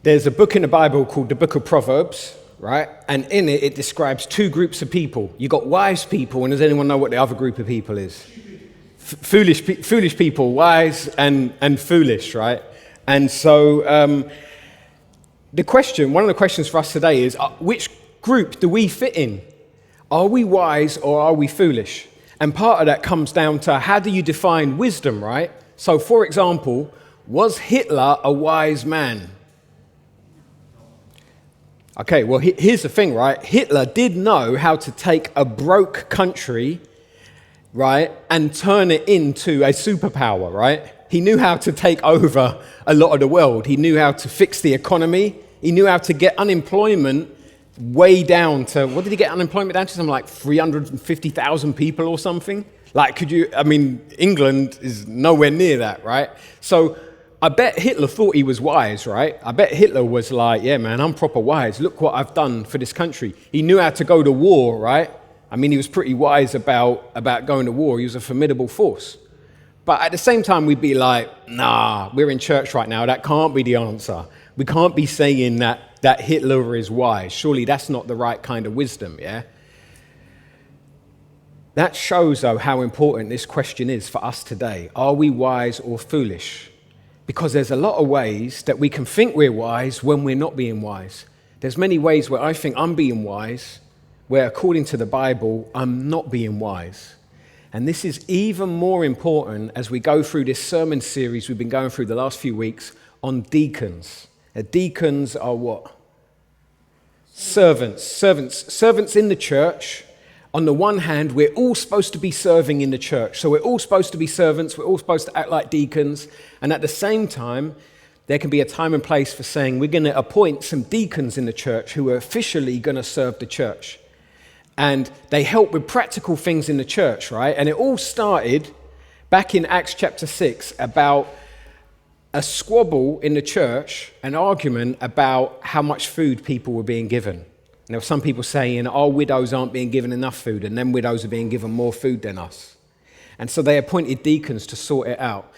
There's a book in the Bible called the Book of Proverbs, right? And in it, it describes two groups of people. You got wise people, and does anyone know what the other group of people is? Foolish people, wise and foolish, right? And so one of the questions for us today is, which group do we fit in? Are we wise or are we foolish? And part of that comes down to how do you define wisdom, right? So, for example, was Hitler a wise man? Okay, well, here's the thing, right? Hitler did know how to take a broke country, right, and turn it into a superpower, right? He knew how to take over a lot of the world. He knew how to fix the economy. He knew how to get unemployment way down to, what did he get unemployment down to? Something like 350,000 people or something? Like, England is nowhere near that, right? So I bet Hitler thought he was wise, right? I bet Hitler was like, yeah, man, I'm proper wise. Look what I've done for this country. He knew how to go to war, right? I mean, he was pretty wise about going to war. He was a formidable force. But at the same time, we'd be like, nah, we're in church right now. That can't be the answer. We can't be saying that Hitler is wise. Surely that's not the right kind of wisdom, yeah? That shows, though, how important this question is for us today. Are we wise or foolish? Because there's a lot of ways that we can think we're wise when we're not being wise. There's many ways where I think I'm being wise, where according to the Bible, I'm not being wise. And this is even more important as we go through this sermon series we've been going through the last few weeks on deacons. Deacons are what? Servants in the church. On the one hand, we're all supposed to be serving in the church. So we're all supposed to be servants. We're all supposed to act like deacons. And at the same time, there can be a time and place for saying we're going to appoint some deacons in the church who are officially going to serve the church. And they help with practical things in the church, right? And it all started back in Acts chapter 6 about a squabble in the church, an argument about how much food people were being given. There were some people saying, our widows aren't being given enough food, and them widows are being given more food than us. And so they appointed deacons to sort it out.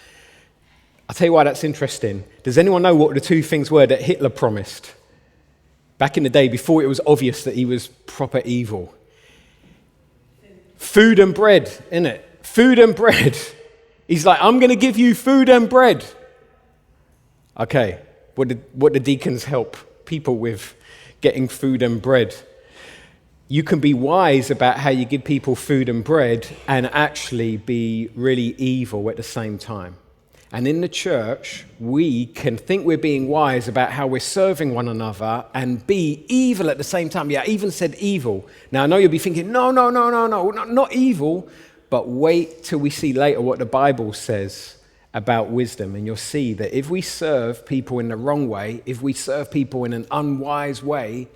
I'll tell you why that's interesting. Does anyone know what the two things were that Hitler promised back in the day before it was obvious that he was proper evil? Food and bread, innit? Food and bread. He's like, I'm going to give you food and bread. Okay, what did deacons help people with? Getting food and bread. You can be wise about how you give people food and bread and actually be really evil at the same time. And in the church, we can think we're being wise about how we're serving one another and be evil at the same time. Yeah, I even said evil. Now, I know you'll be thinking, no, not evil. But wait till we see later what the Bible says about wisdom, and you'll see that if we serve people in the wrong way, if we serve people in an unwise way,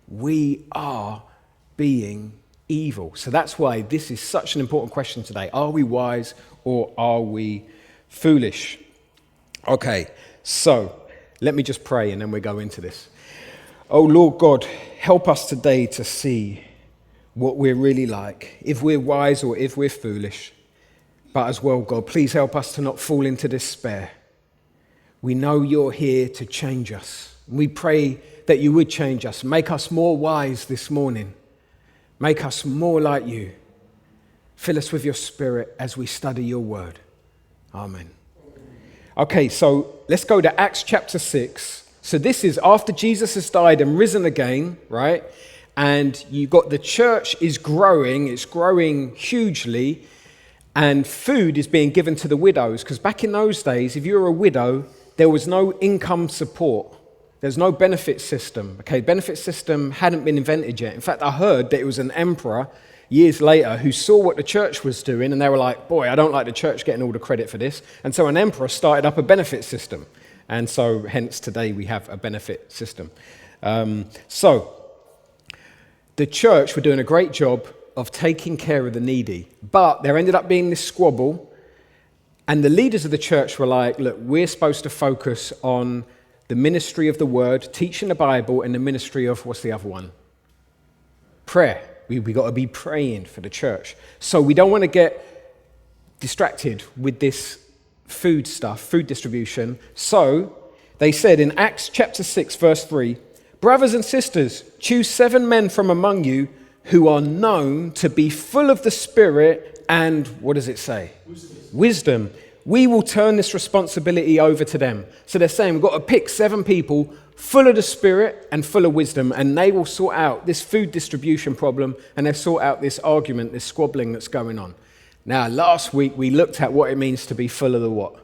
we are being evil. So that's why this is such an important question today. Are we wise or are we foolish? Okay, so let me just pray and then we'll go into this. Oh Lord God, help us today to see what we're really like, if we're wise or if we're foolish. But as well, God, please help us to not fall into despair. We know you're here to change us. We pray that you would change us. Make us more wise this morning. Make us more like you. Fill us with your spirit as we study your word. Amen. Okay, so let's go to Acts chapter 6. So this is after Jesus has died and risen again, right? And you've got the church is growing. It's growing hugely. And food is being given to the widows, because back in those days, if you were a widow, there was no income support. There's no benefit system. Okay, benefit system hadn't been invented yet. In fact, I heard that it was an emperor years later who saw what the church was doing, and they were like, boy, I don't like the church getting all the credit for this. And so an emperor started up a benefit system. And so hence today we have a benefit system. So the church were doing a great job of taking care of the needy. But there ended up being this squabble, and the leaders of the church were like, look, we're supposed to focus on the ministry of the word, teaching the Bible, and the ministry of, what's the other one? Prayer. We got to be praying for the church. So we don't want to get distracted with this food stuff, food distribution. So They said in Acts chapter 6, verse 3, "Brothers and sisters, choose 7 men from among you who are known to be full of the Spirit and," what does it say? Wisdom. "We will turn this responsibility over to them." So they're saying we've got to pick 7 people full of the Spirit and full of wisdom, and they will sort out this food distribution problem, and they'll sort out this argument, this squabbling that's going on. Now, last week we looked at what it means to be full of the what?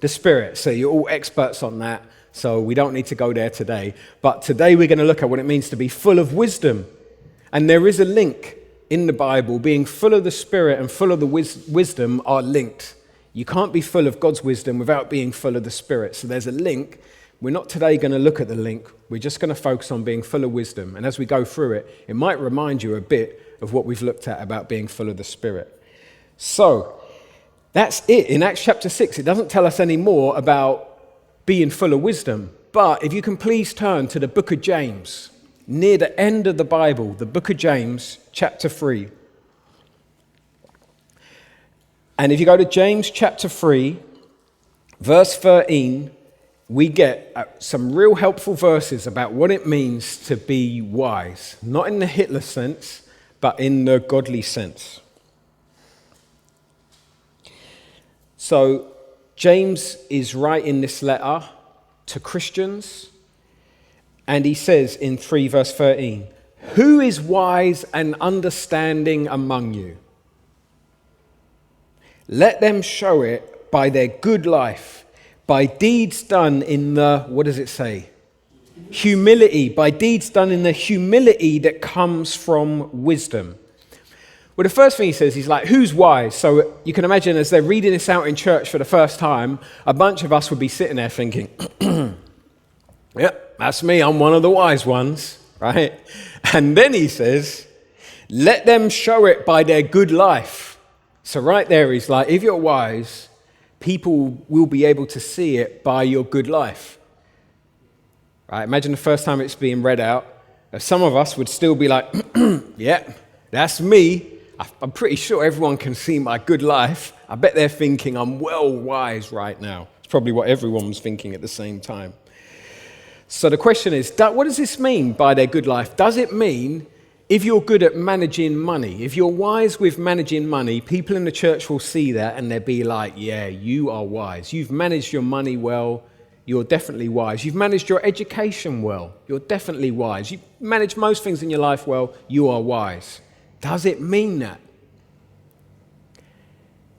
The Spirit. So you're all experts on that, so we don't need to go there today. But today we're going to look at what it means to be full of wisdom. And there is a link in the Bible. Being full of the Spirit and full of the wisdom are linked. You can't be full of God's wisdom without being full of the Spirit. So there's a link. We're not today going to look at the link. We're just going to focus on being full of wisdom. And as we go through it, it might remind you a bit of what we've looked at about being full of the Spirit. So that's it. In Acts chapter 6, it doesn't tell us any more about being full of wisdom. But if you can please turn to the book of James, near the end of the Bible, the book of James, chapter 3. And if you go to James chapter 3, verse 13, we get some real helpful verses about what it means to be wise. Not in the Hitler sense, but in the godly sense. So James is writing this letter to Christians, and he says in 3 verse 13, "Who is wise and understanding among you? Let them show it by their good life, by deeds done in the," what does it say? Humility, by deeds done in the humility that comes from wisdom. Well, the first thing he says, he's like, who's wise? So you can imagine as they're reading this out in church for the first time, a bunch of us would be sitting there thinking, yep, that's me, I'm one of the wise ones, right? And then he says, let them show it by their good life. So right there, he's like, if you're wise, people will be able to see it by your good life. Right? Imagine the first time it's being read out. Some of us would still be like, yeah, that's me. I'm pretty sure everyone can see my good life. I bet they're thinking I'm well wise right now. It's probably what everyone was thinking at the same time. So the question is, what does this mean by their good life? Does it mean if you're good at managing money, if you're wise with managing money, people in the church will see that and they'll be like, yeah, you are wise. You've managed your money well. You're definitely wise. You've managed your education well. You're definitely wise. You've managed most things in your life well. You are wise. Does it mean that?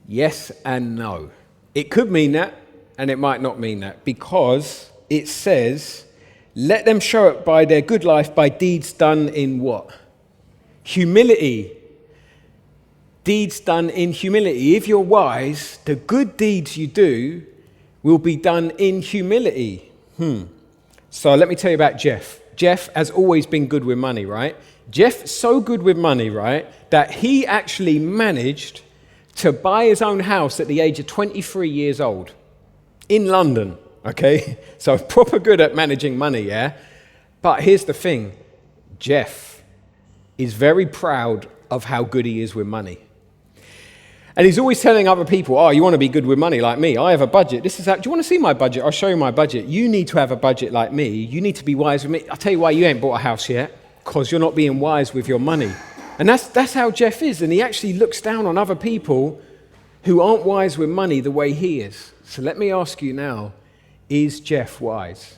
Yes and no. It could mean that, and it might not mean that, because it says, let them show it by their good life, by deeds done in what? Humility. Deeds done in humility. If you're wise, the good deeds you do will be done in humility. So let me tell you about Jeff. Jeff has always been good with money, right? Jeff's so good with money, right, that he actually managed to buy his own house at the age of 23 years old in London, okay? So proper good at managing money, yeah? But here's the thing. Jeff is very proud of how good he is with money. And he's always telling other people, oh, you want to be good with money like me? I have a budget. This is how, do you want to see my budget? I'll show you my budget. You need to have a budget like me. You need to be wise with me. I'll tell you why you ain't bought a house yet, because you're not being wise with your money. And that's how Jeff is. And he actually looks down on other people who aren't wise with money the way he is. So let me ask you now, is Jeff wise?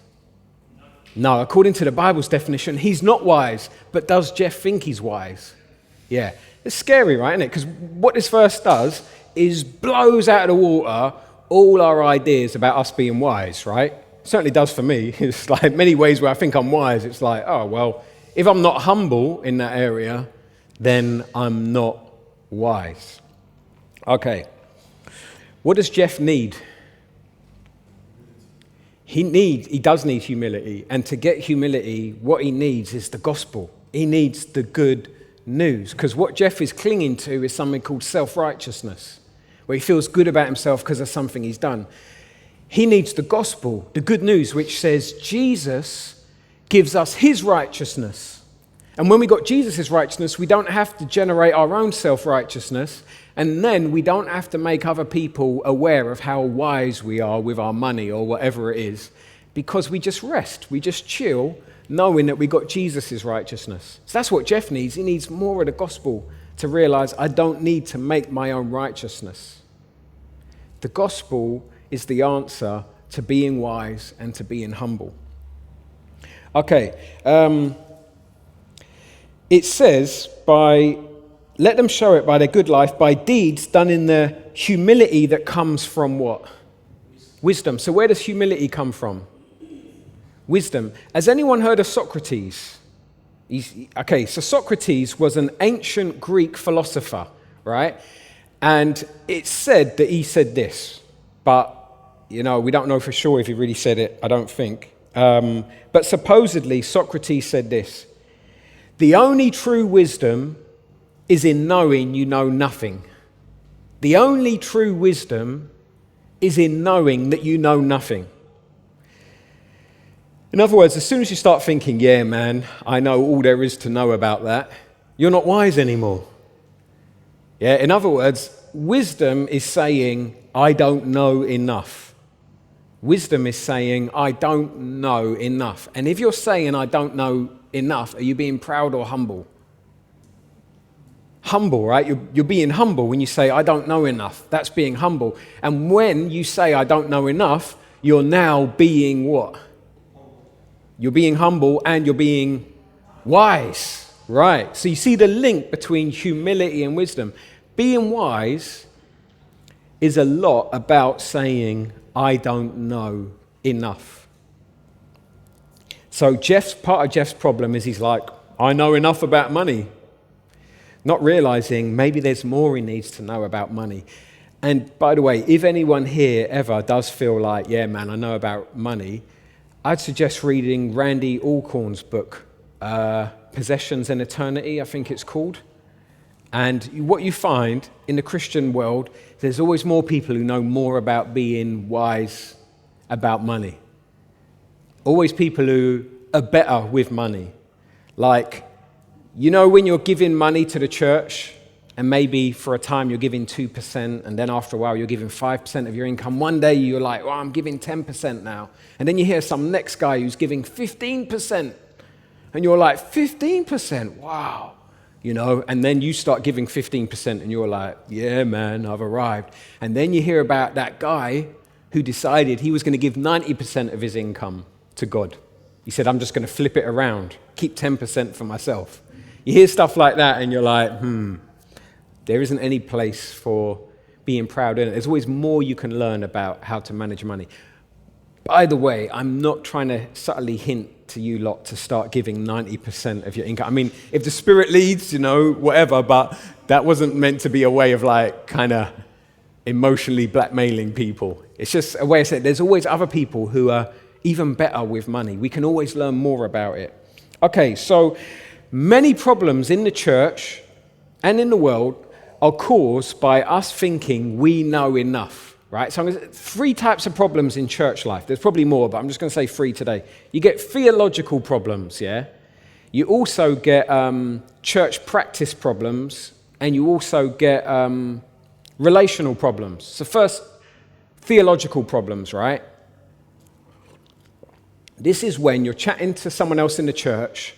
No, according to the Bible's definition, he's not wise. But does Jeff think he's wise? Yeah. It's scary, right, isn't it? Because what this verse does is blows out of the water all our ideas about us being wise, right? It certainly does for me. It's like many ways where I think I'm wise. It's like, oh, well, if I'm not humble in that area, then I'm not wise. Okay. What does Jeff need? He does need humility. And to get humility, what he needs is the gospel. He needs the good news, because what Jeff is clinging to is something called self-righteousness, where he feels good about himself because of something he's done. He needs the gospel, the good news, which says Jesus gives us his righteousness. And when we got Jesus' righteousness, we don't have to generate our own self-righteousness, and then we don't have to make other people aware of how wise we are with our money or whatever it is, because we just rest, we just chill, knowing that we got Jesus' righteousness. So that's what Jeff needs. He needs more of the gospel to realize I don't need to make my own righteousness. The gospel is the answer to being wise and to being humble. Okay, it says, let them show it by their good life, by deeds done in the humility that comes from what? Wisdom. So where does humility come from? Wisdom. Has anyone heard of Socrates? So Socrates was an ancient Greek philosopher, right? And it's said that he said this, but, we don't know for sure if he really said it, I don't think. But supposedly Socrates said this: the only true wisdom is in knowing you know nothing. The only true wisdom is in knowing that you know nothing. In other words, as soon as you start thinking, yeah, man, I know all there is to know about that, you're not wise anymore. Yeah, in other words, wisdom is saying, I don't know enough. Wisdom is saying, I don't know enough. And if you're saying, I don't know enough, are you being proud or humble? Humble, right? You're being humble when you say, I don't know enough. That's being humble. And when you say, I don't know enough, you're now being what? You're being humble and you're being wise, right? So you see the link between humility and wisdom. Being wise is a lot about saying, I don't know enough. So part of Jeff's problem is he's like, I know enough about money. Not realizing maybe there's more he needs to know about money. And by the way, if anyone here ever does feel like, yeah, man, I know about money, I'd suggest reading Randy Alcorn's book, Possessions and Eternity, I think it's called. And what you find in the Christian world, there's always more people who know more about being wise about money. Always people who are better with money. Like, when you're giving money to the church, and maybe for a time you're giving 2%, and then after a while you're giving 5% of your income. One day you're like, I'm giving 10% now. And then you hear some next guy who's giving 15%. And you're like, 15%? Wow. And then you start giving 15%, and you're like, yeah, man, I've arrived. And then you hear about that guy who decided he was going to give 90% of his income to God. He said, I'm just going to flip it around, keep 10% for myself. You hear stuff like that and you're like, there isn't any place for being proud in it. There's always more you can learn about how to manage money. By the way, I'm not trying to subtly hint to you lot to start giving 90% of your income. I mean, if the Spirit leads, whatever, but that wasn't meant to be a way of kind of emotionally blackmailing people. It's just a way of saying there's always other people who are even better with money. We can always learn more about it. Okay, so many problems in the church and in the world are caused by us thinking we know enough, right? So 3 types of problems in church life. There's probably more, but I'm just going to say 3 today. You get theological problems, yeah? You also get church practice problems, and you also get relational problems. So first, theological problems, right? This is when you're chatting to someone else in the church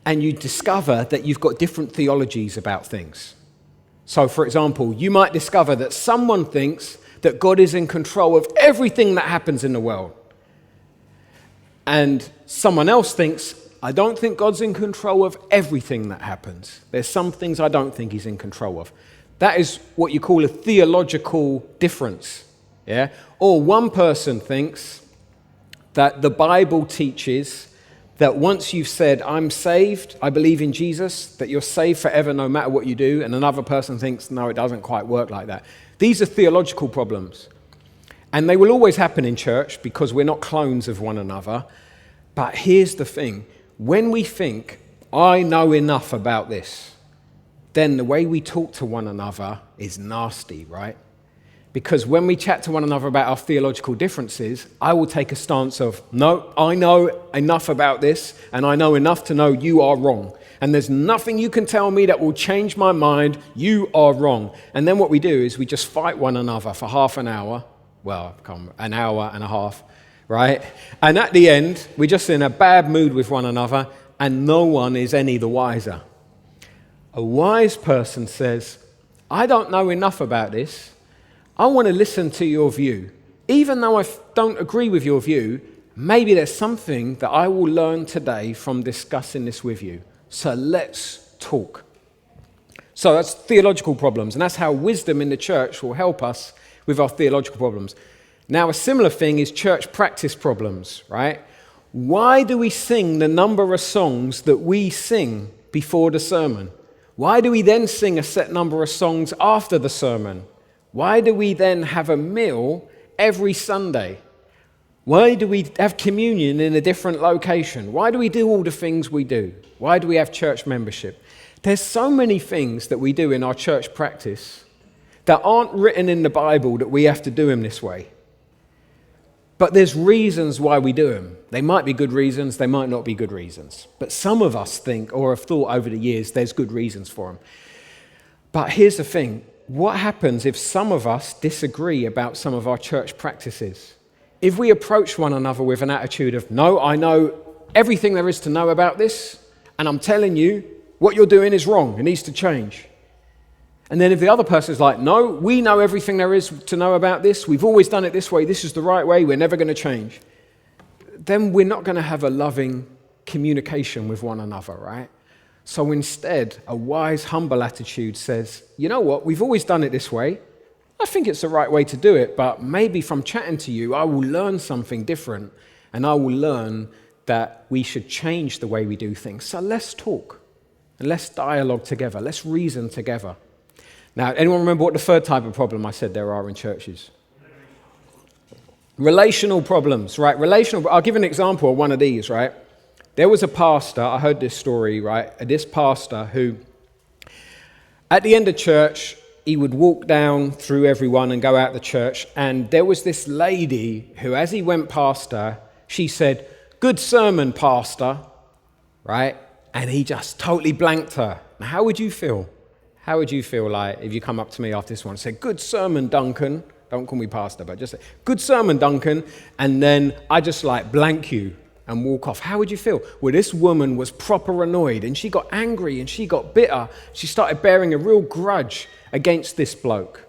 and you discover that you've got different theologies about things. So, for example, you might discover that someone thinks that God is in control of everything that happens in the world. And someone else thinks, I don't think God's in control of everything that happens. There's some things I don't think he's in control of. That is what you call a theological difference. Yeah? Or one person thinks that the Bible teaches that once you've said, I'm saved, I believe in Jesus, that you're saved forever no matter what you do, and another person thinks, no, it doesn't quite work like that. These are theological problems. And they will always happen in church because we're not clones of one another. But here's the thing. When we think, I know enough about this, then the way we talk to one another is nasty, right? Because when we chat to one another about our theological differences, I will take a stance of, no, I know enough about this, and I know enough to know you are wrong. And there's nothing you can tell me that will change my mind. You are wrong. And then what we do is we just fight one another for half an hour, well, an hour and a half, right? And at the end, we're just in a bad mood with one another, and no one is any the wiser. A wise person says, I don't know enough about this. I want to listen to your view. Even though I don't agree with your view, maybe there's something that I will learn today from discussing this with you. So let's talk. So that's theological problems, and that's how wisdom in the church will help us with our theological problems. Now, a similar thing is church practice problems, right? Why do we sing the number of songs that we sing before the sermon? Why do we then sing a set number of songs after the sermon? Why do we then have a meal every Sunday? Why do we have communion in a different location? Why do we do all the things we do? Why do we have church membership? There's so many things that we do in our church practice that aren't written in the Bible that we have to do them this way. But there's reasons why we do them. They might be good reasons, they might not be good reasons. But some of us think, or have thought over the years, there's good reasons for them. But here's the thing. What happens if some of us disagree about some of our church practices? If we approach one another with an attitude of, no, I know everything there is to know about this, and I'm telling you, what you're doing is wrong, it needs to change. And then if the other person is like, no, we know everything there is to know about this, we've always done it this way, this is the right way, we're never going to change, then we're not going to have a loving communication with one another, right? So instead, a wise, humble attitude says, you know what, we've always done it this way, I think it's the right way to do it, but maybe from chatting to you, I will learn something different, and I will learn that we should change the way we do things. So let's talk, and let's dialogue together, let's reason together. Now, anyone remember what the third type of problem I said there are in churches? Relational problems, right? I'll give an example of one of these, right? There was a pastor, I heard this story, right? This pastor who, at the end of church, he would walk down through everyone and go out the church, and there was this lady who, as he went past her, she said, "Good sermon, pastor," right? And he just totally blanked her. Now, how would you feel? How would you feel like if you come up to me after this one and say, "Good sermon, Duncan"? Don't call me pastor, but just say, "Good sermon, Duncan," and then I just like blank you and walk off. How would you feel? Well, this woman was proper annoyed, and she got angry, and she got bitter. She started bearing a real grudge against this bloke.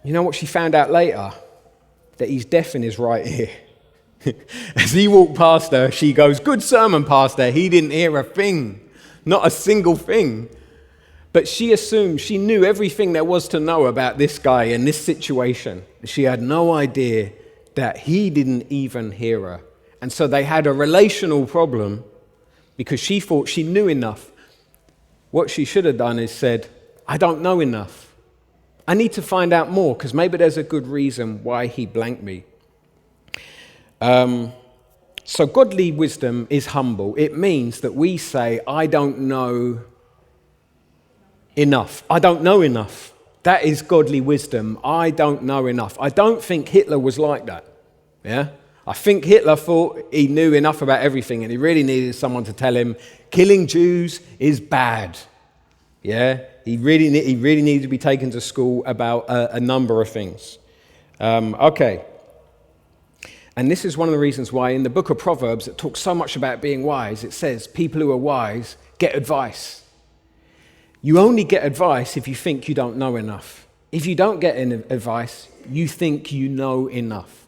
You know what she found out later? That he's deaf in his right ear. As he walked past her, she goes, "Good sermon, pastor." He didn't hear a thing, not a single thing. But she assumed she knew everything there was to know about this guy and this situation. She had no idea that he didn't even hear her. And so they had a relational problem because she thought she knew enough. What she should have done is said, "I don't know enough. I need to find out more because maybe there's a good reason why he blanked me." So godly wisdom is humble. It means that we say, "I don't know enough. I don't know enough." That is godly wisdom. I don't know enough. I don't think Hitler was like that. Yeah? I think Hitler thought he knew enough about everything and he really needed someone to tell him killing Jews is bad. Yeah? He really needed to be taken to school about a number of things. Okay. And this is one of the reasons why in the book of Proverbs it talks so much about being wise. It says people who are wise get advice. You only get advice if you think you don't know enough. If you don't get advice, you think you know enough.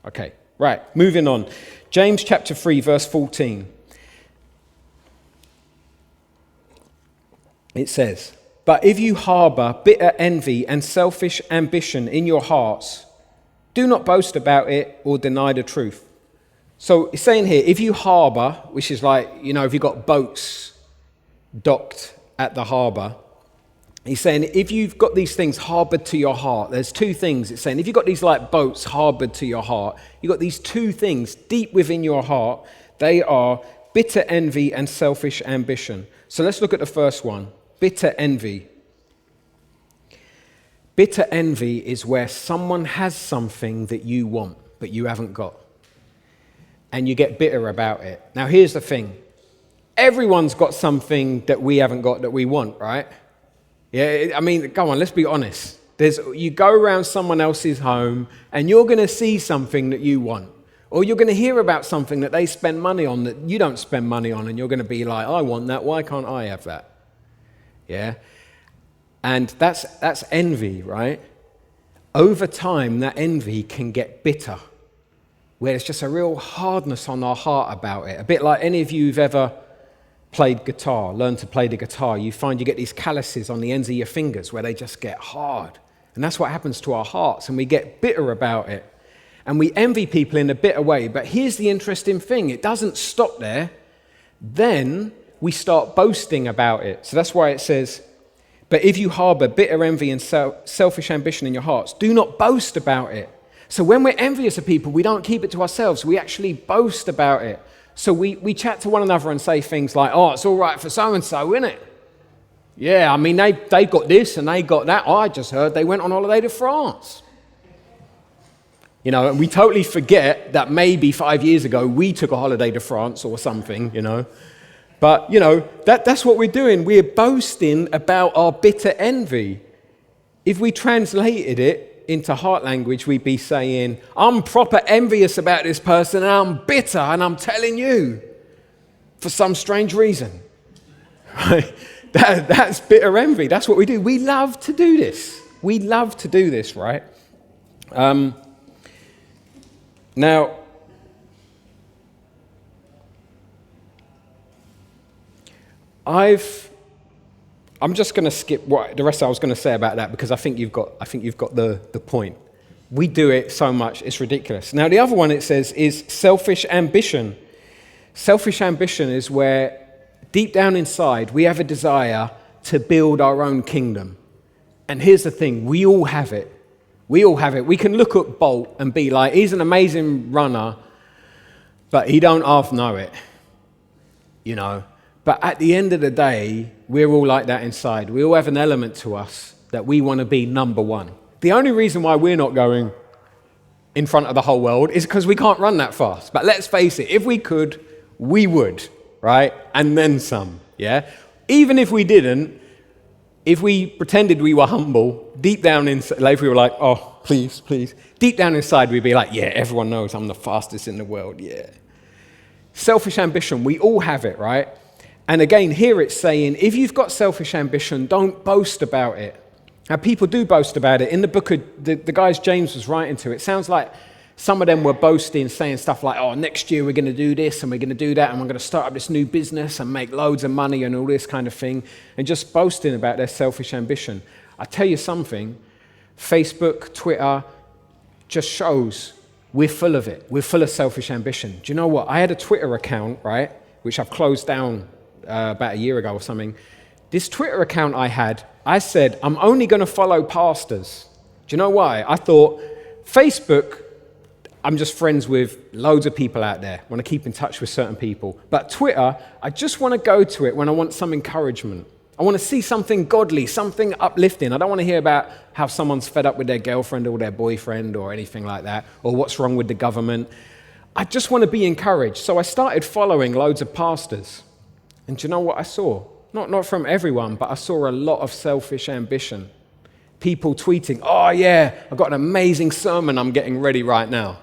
Okay, right, moving on. James chapter 3, verse 14. It says, "But if you harbor bitter envy and selfish ambition in your hearts, do not boast about it or deny the truth." So it's saying here, if you harbor, which is like, if you've got boats docked at the harbour, he's saying if you've got these things harboured to your heart, there's two things. It's saying if you've got these like boats harboured to your heart, you've got these two things deep within your heart. They are bitter envy and selfish ambition. So let's look at the first one, bitter envy. Bitter envy is where someone has something that you want, but you haven't got. And you get bitter about it. Now here's the thing. Everyone's got something that we haven't got that we want, right? Yeah, I mean, go on, let's be honest. You go around someone else's home and you're going to see something that you want. Or you're going to hear about something that they spend money on that you don't spend money on, and you're going to be like, I want that, why can't I have that? Yeah? And that's envy, right? Over time, that envy can get bitter, where there's just a real hardness on our heart about it. A bit like any of you who've ever played guitar, learned to play the guitar, you find you get these calluses on the ends of your fingers where they just get hard. And that's what happens to our hearts, and we get bitter about it. And we envy people in a bitter way. But here's the interesting thing. It doesn't stop there. Then we start boasting about it. So that's why it says, but if you harbor bitter envy and selfish ambition in your hearts, do not boast about it. So when we're envious of people, we don't keep it to ourselves. We actually boast about it. So we chat to one another and say things like, oh, it's all right for so-and-so, isn't it? Yeah, I mean, they got this and they got that. Oh, I just heard they went on holiday to France. You know, and we totally forget that maybe 5 years ago we took a holiday to France or something, you know. But, you know, that's what we're doing. We're boasting about our bitter envy. If we translated it into heart language, we'd be saying, I'm proper envious about this person and I'm bitter and I'm telling you for some strange reason. Right? That's bitter envy. That's what we do. We love to do this. We love to do this, right? Now, I'm just going to skip the rest I was going to say about that, because I think you've got the point. We do it so much, it's ridiculous. Now, the other one it says is selfish ambition. Selfish ambition is where deep down inside we have a desire to build our own kingdom. And here's the thing, we all have it. We all have it. We can look at Bolt and be like, he's an amazing runner, but he don't half know it, you know. But at the end of the day, we're all like that inside. We all have an element to us that we want to be number one. The only reason why we're not going in front of the whole world is because we can't run that fast. But let's face it, if we could, we would, right? And then some, yeah? Even if we didn't, if we pretended we were humble, deep down inside, like if we were like, oh, please, please, deep down inside we'd be like, yeah, everyone knows I'm the fastest in the world, yeah. Selfish ambition, we all have it, right? And again, here it's saying, if you've got selfish ambition, don't boast about it. Now, people do boast about it. In the book of the guys James was writing to, it sounds like some of them were boasting, saying stuff like, oh, next year we're going to do this and we're going to do that and we're going to start up this new business and make loads of money and all this kind of thing, and just boasting about their selfish ambition. I tell you something, Facebook, Twitter just shows we're full of it. We're full of selfish ambition. Do you know what? I had a Twitter account, right, which I've closed down about a year ago or something. This Twitter account I said, I'm only going to follow pastors. Do you know why? I thought, Facebook, I'm just friends with loads of people out there. I want to keep in touch with certain people. But Twitter, I just want to go to it when I want some encouragement. I want to see something godly, something uplifting. I don't want to hear about how someone's fed up with their girlfriend or their boyfriend or anything like that, or what's wrong with the government. I just want to be encouraged. So I started following loads of pastors. And do you know what I saw? Not from everyone, but I saw a lot of selfish ambition. People tweeting, oh yeah, I've got an amazing sermon I'm getting ready right now.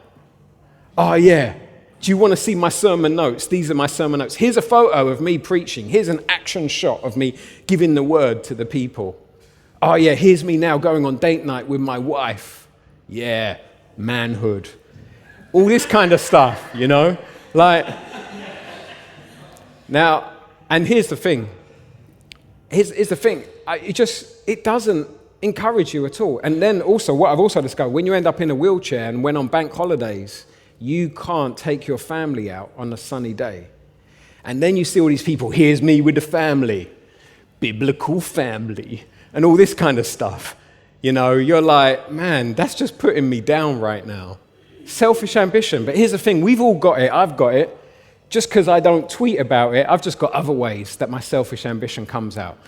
Oh yeah, do you want to see my sermon notes? These are my sermon notes. Here's a photo of me preaching. Here's an action shot of me giving the word to the people. Oh yeah, here's me now going on date night with my wife. Yeah, manhood. All this kind of stuff, you know? Like, now, and here's the thing. Here's the thing. It doesn't encourage you at all. And then also, what I've also discovered, when you end up in a wheelchair and when on bank holidays, you can't take your family out on a sunny day. And then you see all these people, here's me with the family, biblical family, and all this kind of stuff. You know, you're like, man, that's just putting me down right now. Selfish ambition. But here's the thing, we've all got it, I've got it. Just because I don't tweet about it, I've just got other ways that my selfish ambition comes out.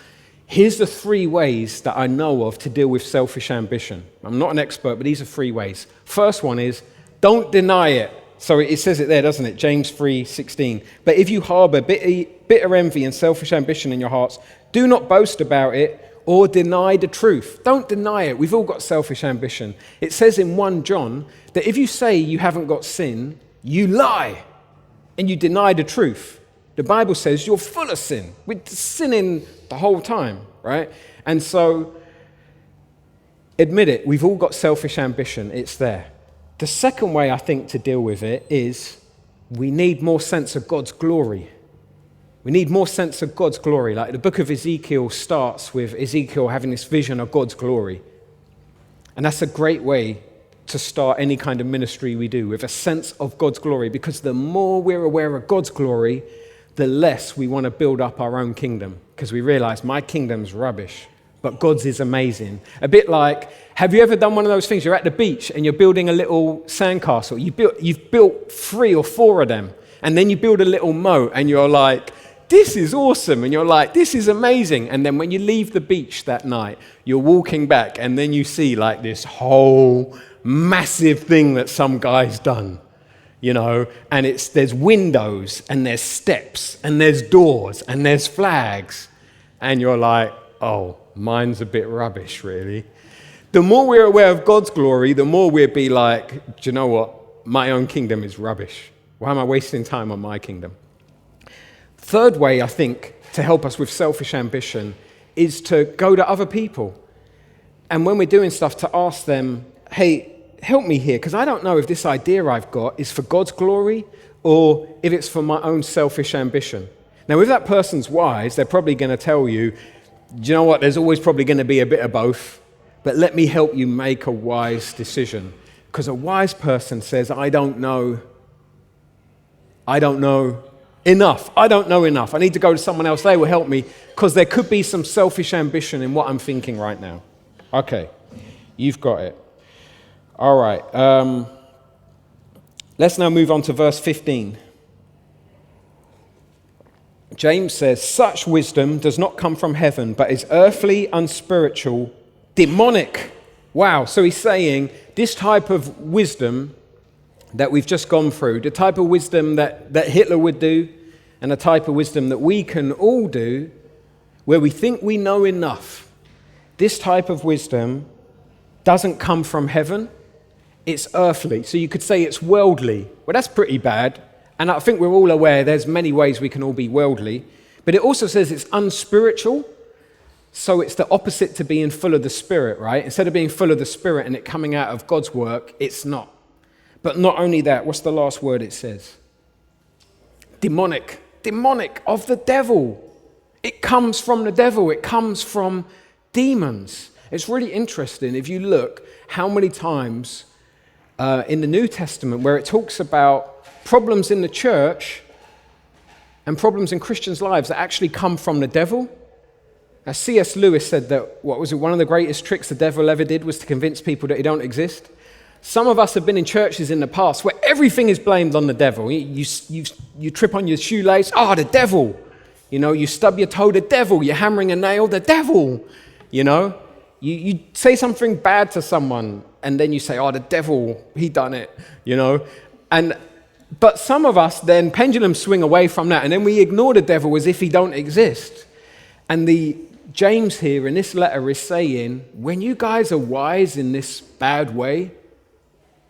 Here's the 3 ways that I know of to deal with selfish ambition. I'm not an expert, but these are 3 ways. First one is, don't deny it. So it says it there, doesn't it? James 3:16. But if you harbor bitter envy and selfish ambition in your hearts, do not boast about it or deny the truth. Don't deny it. We've all got selfish ambition. It says in 1 John that if you say you haven't got sin, you lie and you deny the truth. The Bible says you're full of sin. We're sinning the whole time, right? And so, admit it, we've all got selfish ambition. It's there. The second way I think to deal with it is we need more sense of God's glory. We need more sense of God's glory. Like the book of Ezekiel starts with Ezekiel having this vision of God's glory. And that's a great way to start any kind of ministry we do, with a sense of God's glory, because the more we're aware of God's glory, the less we want to build up our own kingdom, because we realize my kingdom's rubbish, but God's is amazing. A bit like, have you ever done one of those things? You're at the beach and you're building a little sandcastle. You've built 3 or 4 of them, and then you build a little moat and you're like, this is awesome. And you're like, this is amazing. And then when you leave the beach that night, you're walking back and then you see like this whole massive thing that some guy's done, you know, and there's windows and there's steps and there's doors and there's flags. And you're like, oh, mine's a bit rubbish, really. The more we're aware of God's glory, the more we'll be like, do you know what? My own kingdom is rubbish. Why am I wasting time on my kingdom? Third way, I think, to help us with selfish ambition is to go to other people. And when we're doing stuff, to ask them, hey, help me here, because I don't know if this idea I've got is for God's glory or if it's for my own selfish ambition. Now, if that person's wise, they're probably going to tell you, do you know what, there's always probably going to be a bit of both, but let me help you make a wise decision. Because a wise person says, I don't know enough. I don't know enough. I need to go to someone else. They will help me, because there could be some selfish ambition in what I'm thinking right now. Okay, you've got it. All right. Let's now move on to verse 15. James says, such wisdom does not come from heaven, but is earthly, unspiritual, demonic. Wow. So he's saying this type of wisdom that we've just gone through, the type of wisdom that Hitler would do, and the type of wisdom that we can all do, where we think we know enough, this type of wisdom doesn't come from heaven. It's earthly. So you could say it's worldly. Well, that's pretty bad. And I think we're all aware there's many ways we can all be worldly. But it also says it's unspiritual. So it's the opposite to being full of the Spirit, right? Instead of being full of the Spirit and it coming out of God's work, it's not. But not only that, what's the last word it says? Demonic. Demonic, of the devil. It comes from the devil. It comes from demons. It's really interesting if you look how many times in the New Testament where it talks about problems in the church and problems in Christians' lives that actually come from the devil. Now, C.S. Lewis said that, one of the greatest tricks the devil ever did was to convince people that he don't exist. Some of us have been in churches in the past where everything is blamed on the devil. You trip on your shoelace, the devil. You know, you stub your toe, the devil. You're hammering a nail, the devil. You know, you say something bad to someone and then you say, the devil, he done it. You know, but some of us then pendulum swing away from that and then we ignore the devil as if he don't exist. And James here in this letter is saying, when you guys are wise in this bad way,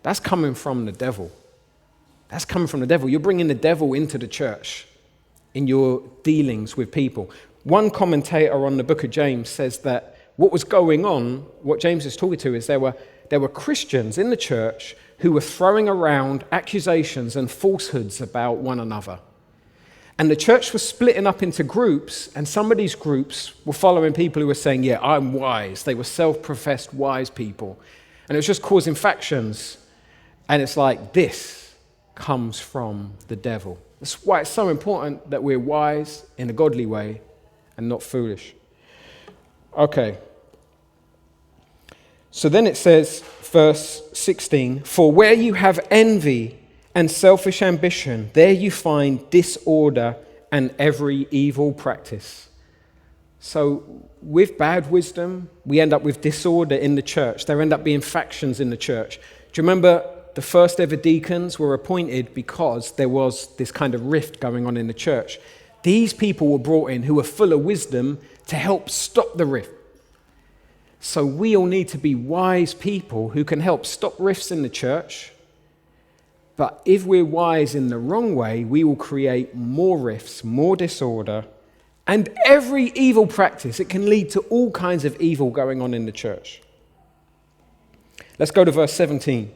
that's coming from the devil. That's coming from the devil. You're bringing the devil into the church in your dealings with people. One commentator on the book of James says that what was going on, what James is talking to, is there were Christians in the church who were throwing around accusations and falsehoods about one another. And the church was splitting up into groups, and some of these groups were following people who were saying, yeah, I'm wise. They were self-professed wise people. And it was just causing factions. And it's like, this comes from the devil. That's why it's so important that we're wise in a godly way and not foolish. Okay. So then it says, verse 16, for where you have envy and selfish ambition, there you find disorder and every evil practice. So with bad wisdom, we end up with disorder in the church. There end up being factions in the church. Do you remember the first ever deacons were appointed because there was this kind of rift going on in the church? These people were brought in who were full of wisdom to help stop the rift. So we all need to be wise people who can help stop rifts in the church. But if we're wise in the wrong way, we will create more rifts, more disorder, and every evil practice. It can lead to all kinds of evil going on in the church. Let's go to verse 17.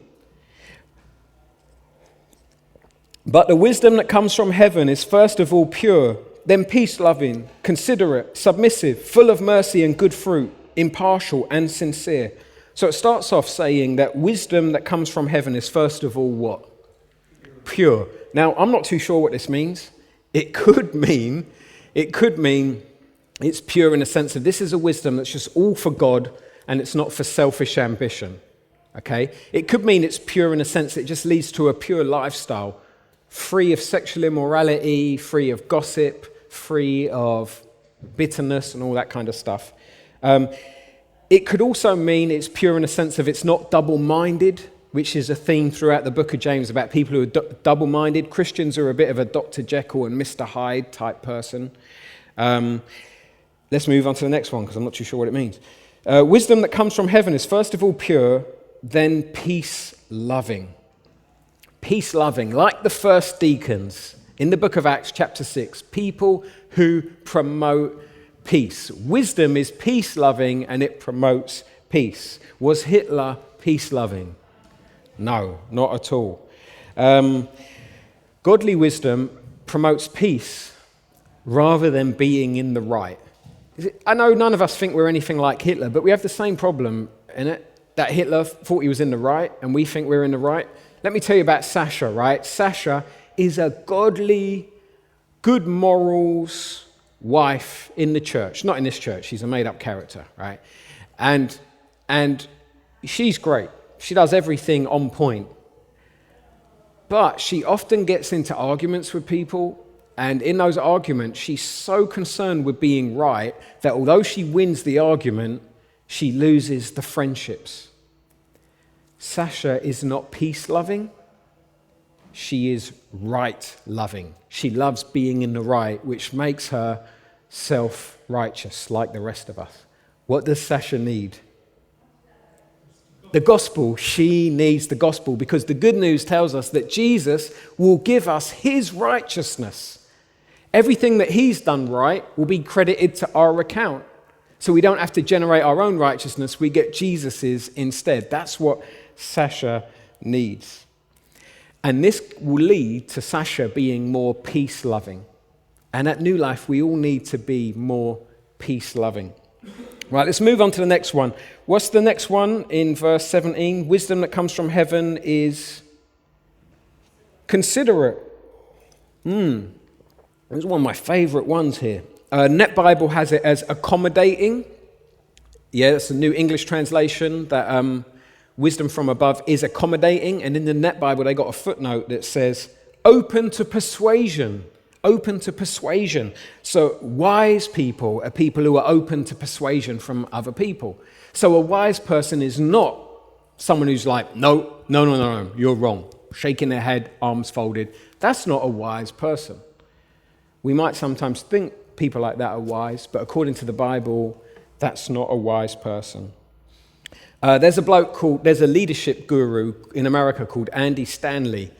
But the wisdom that comes from heaven is first of all pure, then peace-loving, considerate, submissive, full of mercy and good fruit, impartial and sincere. So it starts off saying that wisdom that comes from heaven is first of all what? Pure. Now, I'm not too sure what this means. It could mean it's pure in the sense of this is a wisdom that's just all for God and it's not for selfish ambition. Okay? It could mean it's pure in the sense that it just leads to a pure lifestyle, free of sexual immorality, free of gossip, free of bitterness and all that kind of stuff. It could also mean it's pure in the sense of it's not double-minded, which is a theme throughout the book of James about people who are double-minded. Christians are a bit of a Dr. Jekyll and Mr. Hyde type person. Let's move on to the next one because I'm not too sure what it means. Wisdom that comes from heaven is first of all pure, then peace-loving. Peace-loving, like the first deacons in the book of Acts chapter 6, people who promote peace. Wisdom is peace-loving and it promotes peace. Was Hitler peace-loving? No, not at all. Godly wisdom promotes peace rather than being in the right. I know none of us think we're anything like Hitler, but we have the same problem in it, that Hitler thought he was in the right and we think we're in the right. Let me tell you about Sasha, right? Sasha is a godly, good morals wife in the church. Not in this church, she's a made-up character, right? And she's great. She does everything on point. But she often gets into arguments with people, and in those arguments, she's so concerned with being right that although she wins the argument, she loses the friendships. Sasha is not peace-loving. She is right-loving. She loves being in the right, which makes her self-righteous like the rest of us. What does Sasha need? The gospel. She needs the gospel because the good news tells us that Jesus will give us his righteousness. Everything that he's done right will be credited to our account. So we don't have to generate our own righteousness. We get Jesus's instead. That's what Sasha needs. And this will lead to Sasha being more peace-loving. And at New Life, we all need to be more peace-loving. Right, let's move on to the next one. What's the next one in verse 17? Wisdom that comes from heaven is considerate. It's one of my favorite ones here. Net Bible has it as accommodating. Yeah, that's a New English translation that wisdom from above is accommodating. And in the Net Bible, they got a footnote that says open to persuasion. Open to persuasion. So wise people are people who are open to persuasion from other people. So a wise person is not someone who's like, no, you're wrong. Shaking their head, arms folded. That's not a wise person. We might sometimes think people like that are wise, but according to the Bible, that's not a wise person. There's a leadership guru in America called Andy Stanley.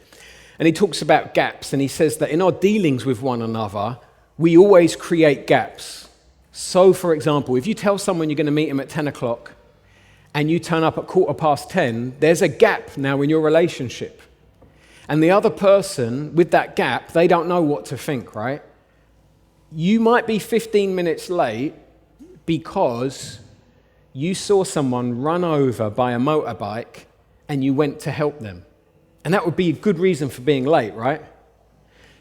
And he talks about gaps, and he says that in our dealings with one another, we always create gaps. So, for example, if you tell someone you're going to meet him at 10 o'clock, and you turn up at 10:15, there's a gap now in your relationship. And the other person, with that gap, they don't know what to think, right? You might be 15 minutes late because you saw someone run over by a motorbike, and you went to help them. And that would be a good reason for being late, right?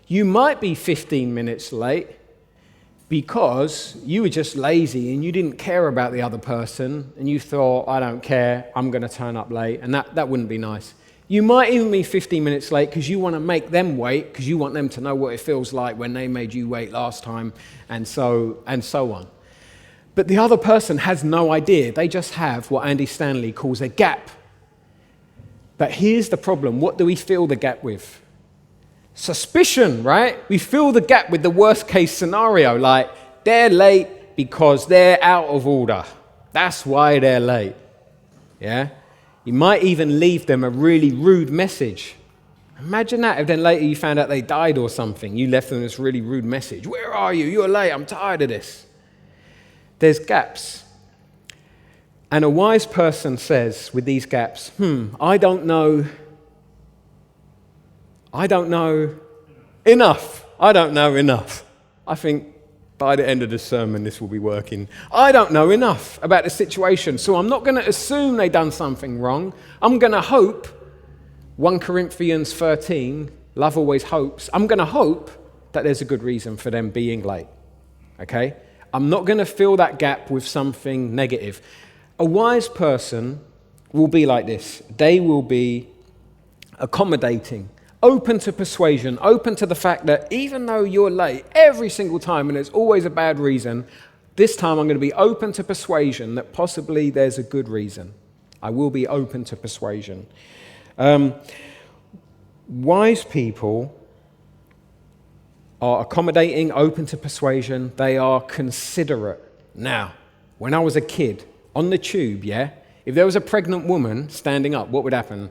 You might be 15 minutes late because you were just lazy and you didn't care about the other person and you thought, I don't care, I'm going to turn up late, and that wouldn't be nice. You might even be 15 minutes late because you want to make them wait because you want them to know what it feels like when they made you wait last time, and so on. But the other person has no idea. They just have what Andy Stanley calls a gap. But here's the problem. What do we fill the gap with? Suspicion, right? We fill the gap with the worst case scenario, like they're late because they're out of order. That's why they're late. Yeah? You might even leave them a really rude message. Imagine that if then later you found out they died or something. You left them this really rude message. Where are you? You're late. I'm tired of this. There's gaps. And a wise person says with these gaps, I don't know enough. I don't know enough. I think by the end of the sermon, this will be working. I don't know enough about the situation, so I'm not going to assume they've done something wrong. I'm going to hope, 1 Corinthians 13, love always hopes. I'm going to hope that there's a good reason for them being late, okay? I'm not going to fill that gap with something negative. A wise person will be like this. They will be accommodating, open to persuasion, open to the fact that even though you're late every single time and there's always a bad reason, this time I'm going to be open to persuasion that possibly there's a good reason. I will be open to persuasion. Wise people are accommodating, open to persuasion. They are considerate. Now, when I was a kid, on the tube, if there was a pregnant woman standing up, what would happen?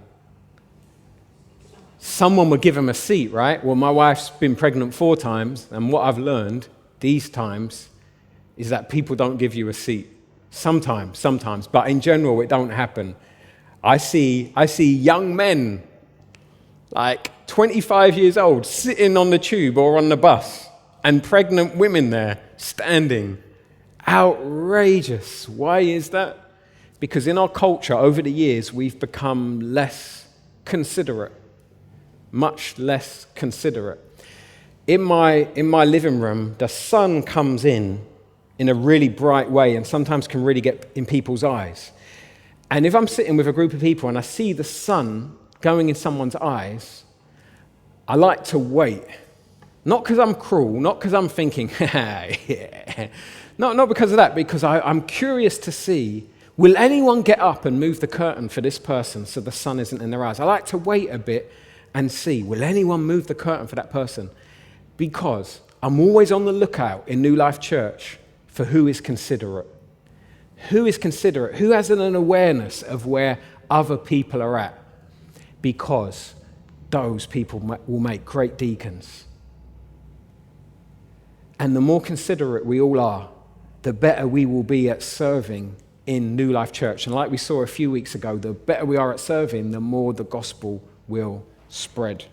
Someone would give him a seat, right? Well, my wife's been pregnant 4 times, and what I've learned these times is that people don't give you a seat. Sometimes, but in general, it don't happen. I see young men, like 25 years old, sitting on the tube or on the bus, and pregnant women there, standing. Outrageous. Why is that? Because in our culture, over the years, we've become less considerate. Much less considerate. In my living room, the sun comes in a really bright way and sometimes can really get in people's eyes. And if I'm sitting with a group of people and I see the sun going in someone's eyes, I like to wait. Not because I'm cruel, not because I'm thinking, yeah. Not because of that, because I'm curious to see, will anyone get up and move the curtain for this person so the sun isn't in their eyes? I like to wait a bit and see, will anyone move the curtain for that person? Because I'm always on the lookout in New Life Church for who is considerate. Who is considerate? Who has an awareness of where other people are at? Because those people will make great deacons. And the more considerate we all are, the better we will be at serving in New Life Church. And like we saw a few weeks ago, the better we are at serving, the more the gospel will spread.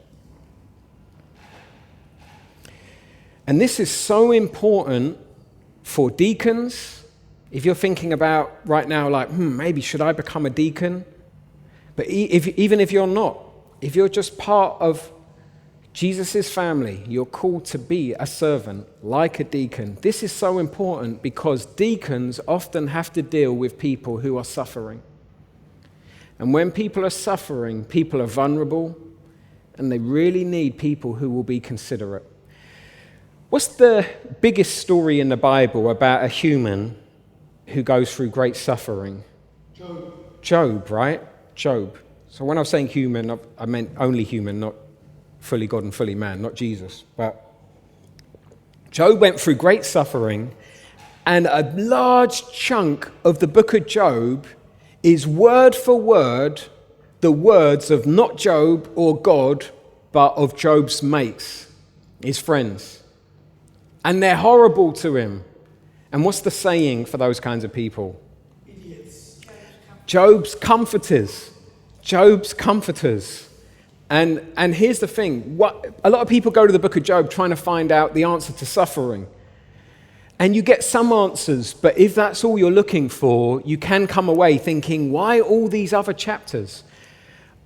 And this is so important for deacons. If you're thinking about right now, like, maybe should I become a deacon? But even if you're not, if you're just part of Jesus' family, you're called to be a servant like a deacon. This is so important because deacons often have to deal with people who are suffering. And when people are suffering, people are vulnerable, and they really need people who will be considerate. What's the biggest story in the Bible about a human who goes through great suffering? Job, right? Job. So when I was saying human, I meant only human, not fully God and fully man, not Jesus. But Job went through great suffering, and a large chunk of the book of Job is word for word the words of not Job or God, but of Job's mates, his friends. And they're horrible to him. And what's the saying for those kinds of people? Idiots. Job's comforters. Job's comforters. And here's the thing. A lot of people go to the book of Job trying to find out the answer to suffering. And you get some answers, but if that's all you're looking for, you can come away thinking, why all these other chapters?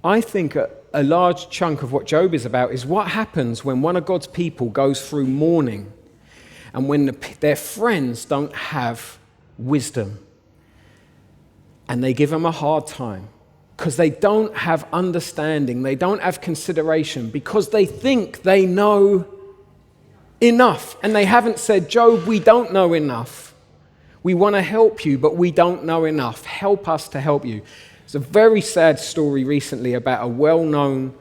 I think a large chunk of what Job is about is what happens when one of God's people goes through mourning and when their friends don't have wisdom and they give them a hard time because they don't have understanding, they don't have consideration, because they think they know enough. And they haven't said, Job, we don't know enough. We want to help you, but we don't know enough. Help us to help you. It's a very sad story recently about a well-known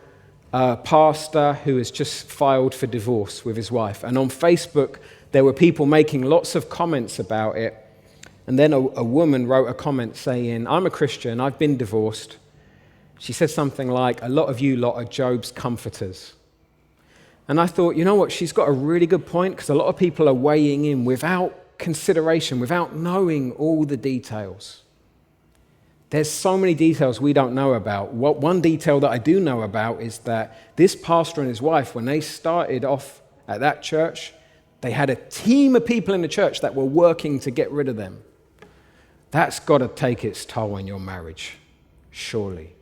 pastor who has just filed for divorce with his wife. And on Facebook, there were people making lots of comments about it. And then a woman wrote a comment saying, I'm a Christian, I've been divorced. She said something like, a lot of you lot are Job's comforters. And I thought, you know what, she's got a really good point, because a lot of people are weighing in without consideration, without knowing all the details. There's so many details we don't know about. One detail that I do know about is that this pastor and his wife, when they started off at that church, they had a team of people in the church that were working to get rid of them. That's got to take its toll in your marriage, surely.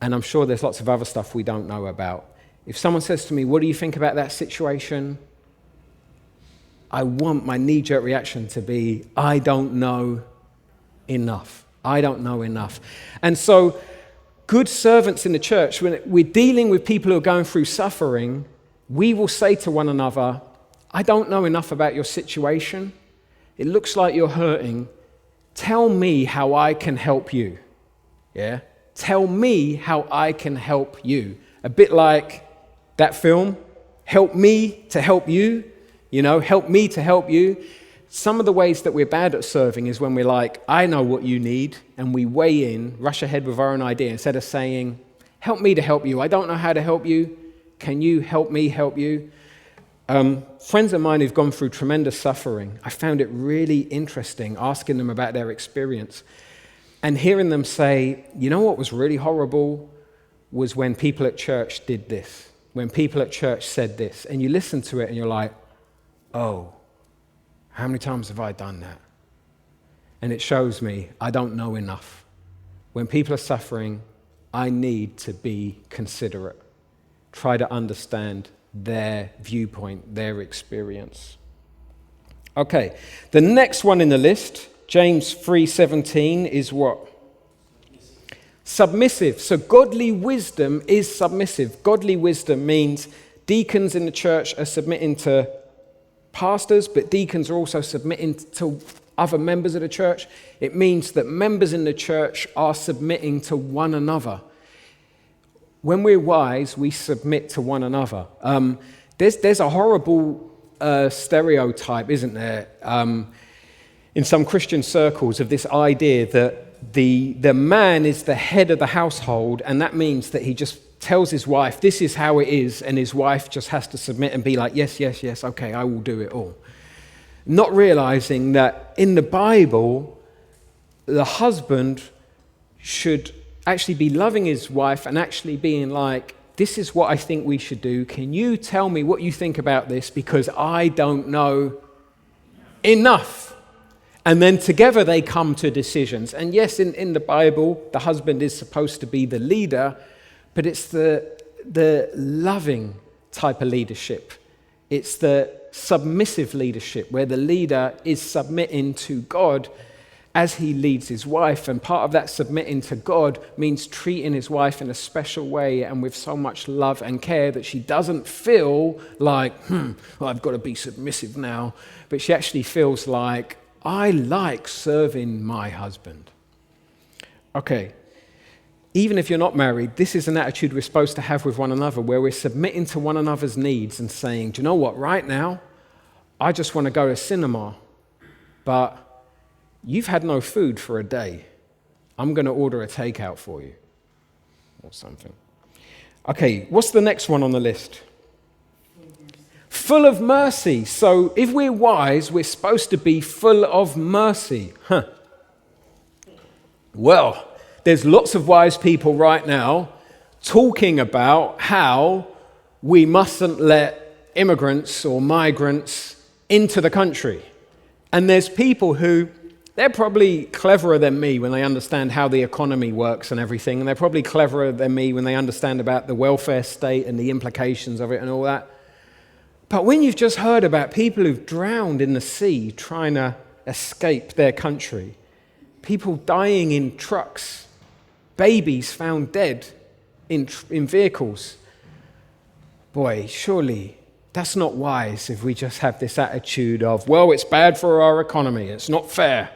And I'm sure there's lots of other stuff we don't know about. If someone says to me, what do you think about that situation? I want my knee-jerk reaction to be, I don't know enough. I don't know enough. And so, good servants in the church, when we're dealing with people who are going through suffering, we will say to one another, I don't know enough about your situation. It looks like you're hurting. Tell me how I can help you. Yeah? Tell me how I can help you. A bit like that film, Help Me to Help You. You know, help me to help you. Some of the ways that we're bad at serving is when we're like, I know what you need, and we weigh in, rush ahead with our own idea, instead of saying, help me to help you. I don't know how to help you. Can you help me help you? Friends of mine who've gone through tremendous suffering, I found it really interesting asking them about their experience and hearing them say, you know what was really horrible was when people at church did this, when people at church said this, and you listen to it and you're like, oh, how many times have I done that? And it shows me I don't know enough. When people are suffering, I need to be considerate. Try to understand their viewpoint, their experience. Okay, the next one in the list, James 3:17, is what? Submissive. So godly wisdom is submissive. Godly wisdom means deacons in the church are submitting to pastors, but deacons are also submitting to other members of the church. It means that members in the church are submitting to one another. When we're wise, we submit to one another. There's a horrible stereotype, isn't there, in some Christian circles of this idea that the man is the head of the household, and that means that he just tells his wife, this is how it is, and his wife just has to submit and be like, yes, yes, yes, okay, I will do it all. Not realizing that in the Bible, the husband should actually be loving his wife and actually being like, this is what I think we should do. Can you tell me what you think about this? Because I don't know enough. And then together they come to decisions. And yes, in the Bible, the husband is supposed to be the leader, but it's the loving type of leadership. It's the submissive leadership where the leader is submitting to God as he leads his wife. And part of that submitting to God means treating his wife in a special way and with so much love and care that she doesn't feel like, well, I've got to be submissive now. But she actually feels like, I like serving my husband. Okay. Even if you're not married, this is an attitude we're supposed to have with one another, where we're submitting to one another's needs and saying, do you know what, right now, I just want to go to cinema, but you've had no food for a day. I'm going to order a takeout for you or something. Okay, what's the next one on the list? Full of mercy. So if we're wise, we're supposed to be full of mercy. Well, there's lots of wise people right now talking about how we mustn't let immigrants or migrants into the country. And there's people who, they're probably cleverer than me when they understand how the economy works and everything. And they're probably cleverer than me when they understand about the welfare state and the implications of it and all that. But when you've just heard about people who've drowned in the sea trying to escape their country, people dying in trucks, babies found dead in vehicles. Boy, surely that's not wise if we just have this attitude of, well, it's bad for our economy, it's not fair.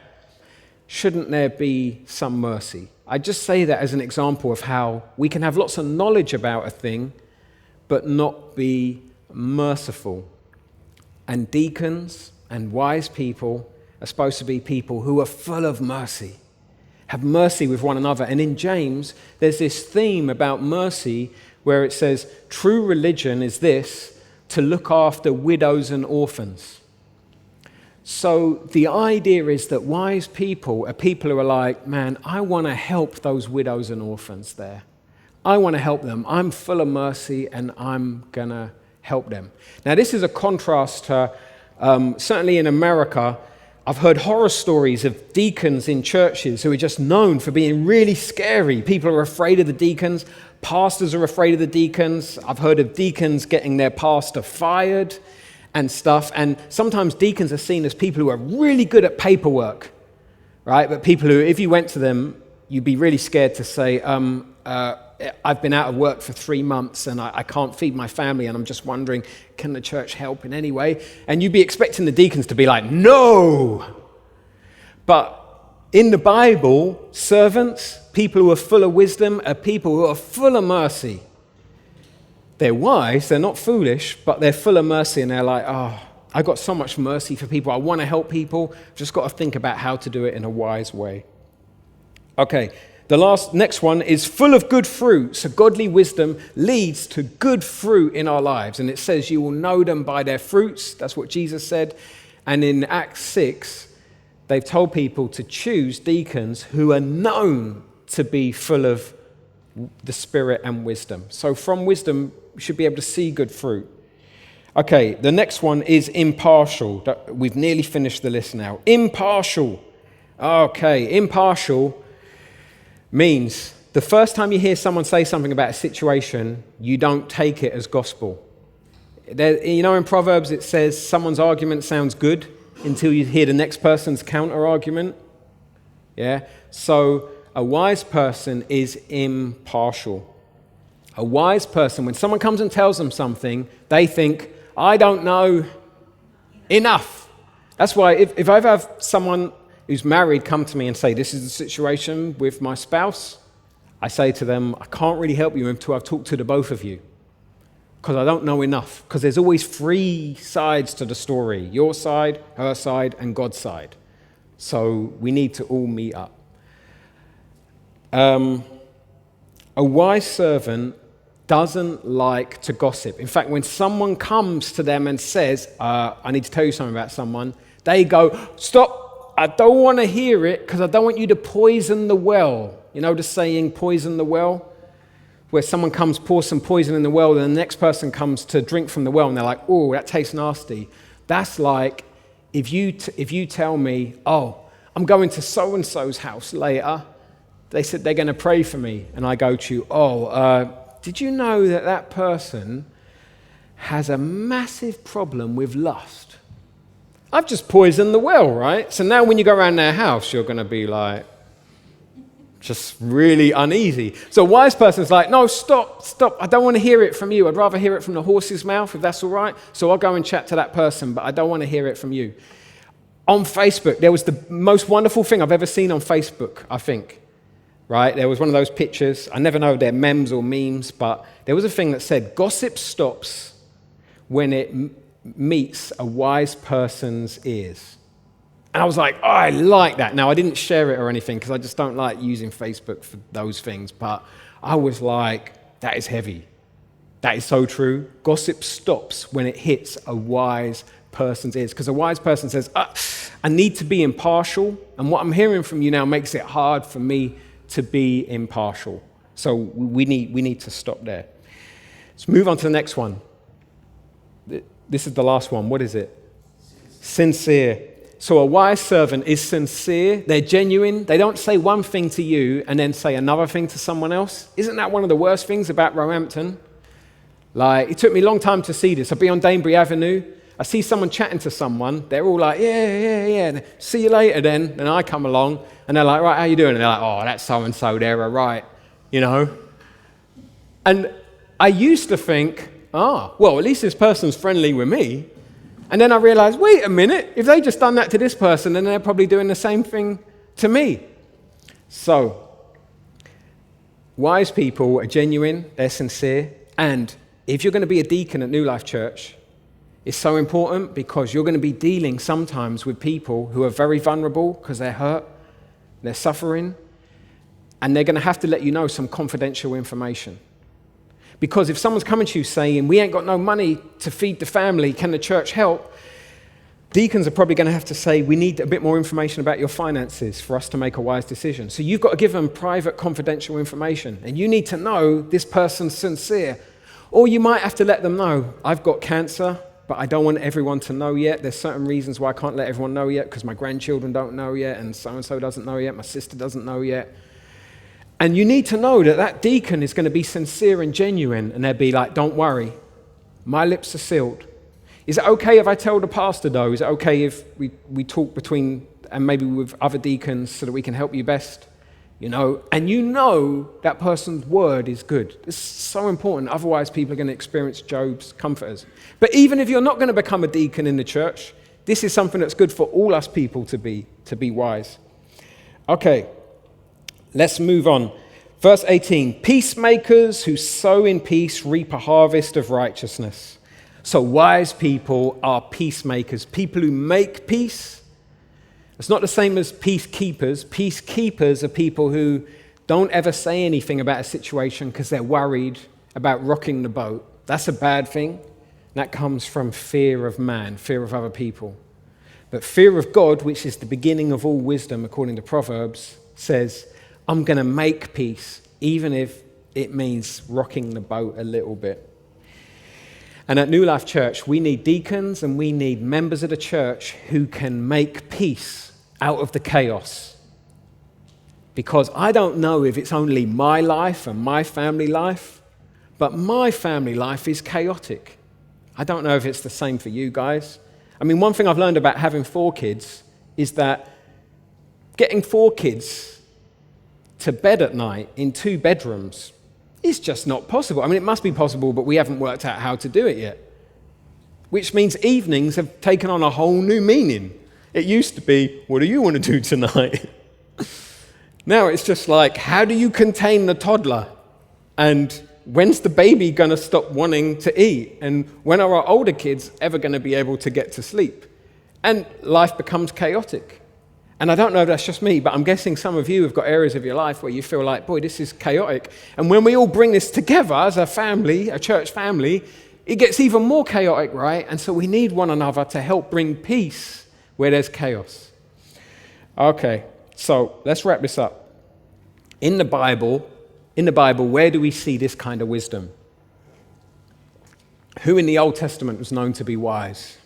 Shouldn't there be some mercy? I just say that as an example of how we can have lots of knowledge about a thing, but not be merciful. And deacons, and wise people are supposed to be people who are full of mercy, have mercy with one another. And in James, there's this theme about mercy where it says, true religion is this, to look after widows and orphans. So the idea is that wise people are people who are like, man, I want to help those widows and orphans there. I want to help them. I'm full of mercy and I'm going to help them. Now, this is a contrast to, certainly in America, I've heard horror stories of deacons in churches who are just known for being really scary. People are afraid of the deacons. Pastors are afraid of the deacons. I've heard of deacons getting their pastor fired and stuff. And sometimes deacons are seen as people who are really good at paperwork, right? But people who, if you went to them, you'd be really scared to say, I've been out of work for 3 months and I can't feed my family and I'm just wondering, can the church help in any way? And you'd be expecting the deacons to be like, no! But in the Bible, servants, people who are full of wisdom, are people who are full of mercy. They're wise, they're not foolish, but they're full of mercy and they're like, I've got so much mercy for people. I want to help people. Just got to think about how to do it in a wise way. Okay. The next one is full of good fruit. So godly wisdom leads to good fruit in our lives. And it says you will know them by their fruits. That's what Jesus said. And in Acts 6, they've told people to choose deacons who are known to be full of the Spirit and wisdom. So from wisdom, we should be able to see good fruit. Okay, the next one is impartial. We've nearly finished the list now. Impartial. Okay, impartial means the first time you hear someone say something about a situation, you don't take it as gospel. You know, in Proverbs it says someone's argument sounds good until you hear the next person's counter-argument. Yeah? So a wise person is impartial. A wise person, when someone comes and tells them something, they think, I don't know enough. That's why if I have someone who's married come to me and say, this is the situation with my spouse, I say to them, I can't really help you until I've talked to the both of you because I don't know enough. Because there's always 3 sides to the story, your side, her side, and God's side. So we need to all meet up. A wise servant doesn't like to gossip. In fact, when someone comes to them and says, I need to tell you something about someone, they go, stop. I don't want to hear it because I don't want you to poison the well. You know the saying, poison the well? Where someone comes, pours some poison in the well, and the next person comes to drink from the well, and they're like, oh, that tastes nasty. That's like if you tell me, oh, I'm going to so-and-so's house later. They said they're going to pray for me. And I go to you, did you know that person has a massive problem with lust? I've just poisoned the well, right? So now when you go around their house, you're going to be like, just really uneasy. So a wise person's like, no, stop. I don't want to hear it from you. I'd rather hear it from the horse's mouth, if that's all right. So I'll go and chat to that person, but I don't want to hear it from you. On Facebook, there was the most wonderful thing I've ever seen on Facebook, I think. Right? There was one of those pictures. I never know if they're memes or memes, but there was a thing that said, gossip stops when it meets a wise person's ears. And I was like, oh, I like that. Now, I didn't share it or anything because I just don't like using Facebook for those things, but I was like, that is heavy. That is so true. Gossip stops when it hits a wise person's ears because a wise person says, I need to be impartial, and what I'm hearing from you now makes it hard for me to be impartial. So we need to stop there. Let's move on to the next one. This is the last one. What is it? Sincere. So a wise servant is sincere. They're genuine. They don't say one thing to you and then say another thing to someone else. Isn't that one of the worst things about Roehampton? Like, it took me a long time to see this. I'll be on Danebury Avenue. I see someone chatting to someone. They're all like, yeah. See you later then. And I come along and they're like, right, how you doing? And they're like, oh, that's so-and-so there, right. You know? And I used to think, well, at least this person's friendly with me. And then I realized, wait a minute, if they just done that to this person, then they're probably doing the same thing to me. So, wise people are genuine, they're sincere, and if you're going to be a deacon at New Life Church, is so important because you're going to be dealing sometimes with people who are very vulnerable because they're hurt, they're suffering, and they're going to have to let you know some confidential information. Because if someone's coming to you saying, we ain't got no money to feed the family, can the church help? Deacons are probably going to have to say, we need a bit more information about your finances for us to make a wise decision. So you've got to give them private, confidential information. And you need to know this person's sincere. Or you might have to let them know, I've got cancer, but I don't want everyone to know yet. There's certain reasons why I can't let everyone know yet, because my grandchildren don't know yet, and so-and-so doesn't know yet, my sister doesn't know yet. And you need to know that that deacon is going to be sincere and genuine, and they'll be like, don't worry, my lips are sealed. Is it okay if I tell the pastor, though? Is it okay if we talk between, and maybe with other deacons so that we can help you best? You know, and you know that person's word is good. It's so important. Otherwise, people are going to experience Job's comforters. But even if you're not going to become a deacon in the church, this is something that's good for all us people to be wise. Okay, let's move on. Verse 18, peacemakers who sow in peace reap a harvest of righteousness. So wise people are peacemakers, people who make peace. It's not the same as peacekeepers. Peacekeepers are people who don't ever say anything about a situation because they're worried about rocking the boat. That's a bad thing. That comes from fear of man, fear of other people. But fear of God, which is the beginning of all wisdom, according to Proverbs, says, I'm going to make peace, even if it means rocking the boat a little bit. And at New Life Church, we need deacons and we need members of the church who can make peace out of the chaos. Because I don't know if it's only my life and my family life, but my family life is chaotic. I don't know if it's the same for you guys. I mean, one thing I've learned about having 4 kids is that getting 4 kids to bed at night in 2 bedrooms is just not possible. I mean, it must be possible, but we haven't worked out how to do it yet. Which means evenings have taken on a whole new meaning. It used to be, what do you want to do tonight? Now it's just like, how do you contain the toddler? And when's the baby going to stop wanting to eat? And when are our older kids ever going to be able to get to sleep? And life becomes chaotic. And I don't know if that's just me, but I'm guessing some of you have got areas of your life where you feel like, boy, this is chaotic. And when we all bring this together as a family, a church family, it gets even more chaotic, right? And so we need one another to help bring peace where there's chaos. Okay, so let's wrap this up. In the Bible, where do we see this kind of wisdom? Who in the Old Testament was known to be wise?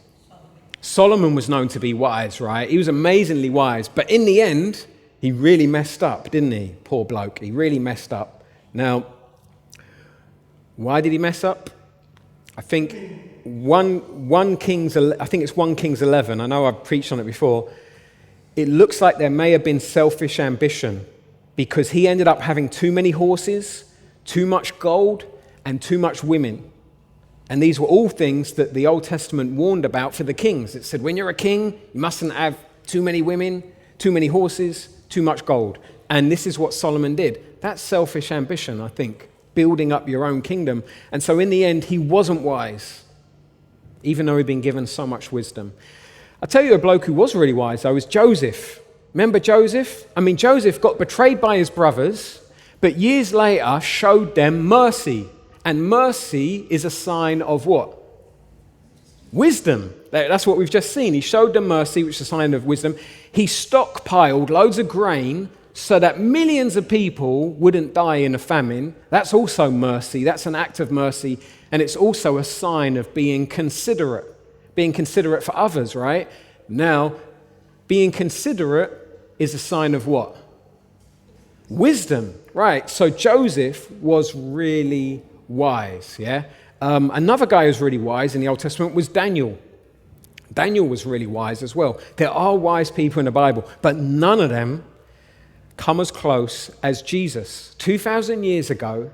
Solomon was known to be wise, right? He was amazingly wise, but in the end, he really messed up, didn't he? Poor bloke, he really messed up. Now, why did he mess up? I think 1 Kings 11. I know I've preached on it before. It looks like there may have been selfish ambition because he ended up having too many horses, too much gold, and too much women. And these were all things that the Old Testament warned about for the kings. It said, when you're a king, you mustn't have too many women, too many horses, too much gold. And this is what Solomon did. That's selfish ambition, I think, building up your own kingdom. And so in the end, he wasn't wise, even though he'd been given so much wisdom. I'll tell you a bloke who was really wise, though, is Joseph. Remember Joseph? I mean, Joseph got betrayed by his brothers, but years later showed them mercy. And mercy is a sign of what? Wisdom. That's what we've just seen. He showed them mercy, which is a sign of wisdom. He stockpiled loads of grain so that millions of people wouldn't die in a famine. That's also mercy. That's an act of mercy. And it's also a sign of being considerate for others, right? Now, being considerate is a sign of what? Wisdom, right? So Joseph was really wise, yeah? Another guy who's really wise in the Old Testament was Daniel. Daniel was really wise as well. There are wise people in the Bible, but none of them come as close as Jesus. 2,000 years ago,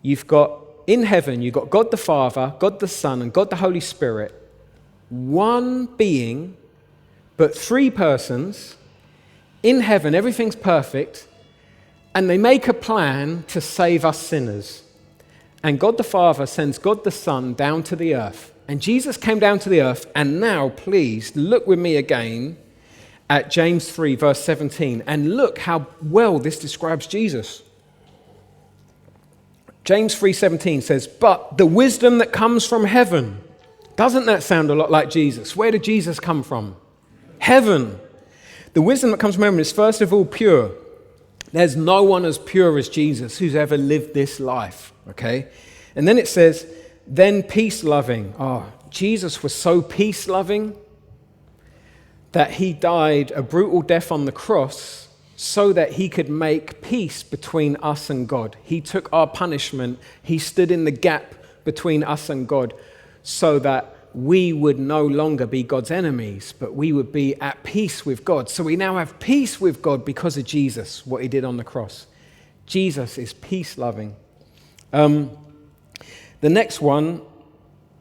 you've got in heaven, you've got God the Father, God the Son, and God the Holy Spirit, one being, but 3 persons. In heaven, everything's perfect, and they make a plan to save us sinners. And God the Father sends God the Son down to the earth. And Jesus came down to the earth. And now, please, look with me again at James 3, verse 17. And look how well this describes Jesus. James 3:17 says, but the wisdom that comes from heaven. Doesn't that sound a lot like Jesus? Where did Jesus come from? Heaven. The wisdom that comes from heaven is first of all pure. There's no one as pure as Jesus who's ever lived this life, okay? And then it says, then peace-loving. Oh, Jesus was so peace-loving that he died a brutal death on the cross so that he could make peace between us and God. He took our punishment. He stood in the gap between us and God so that we would no longer be God's enemies, but we would be at peace with God. So we now have peace with God because of Jesus, what he did on the cross. Jesus is peace-loving. The next one,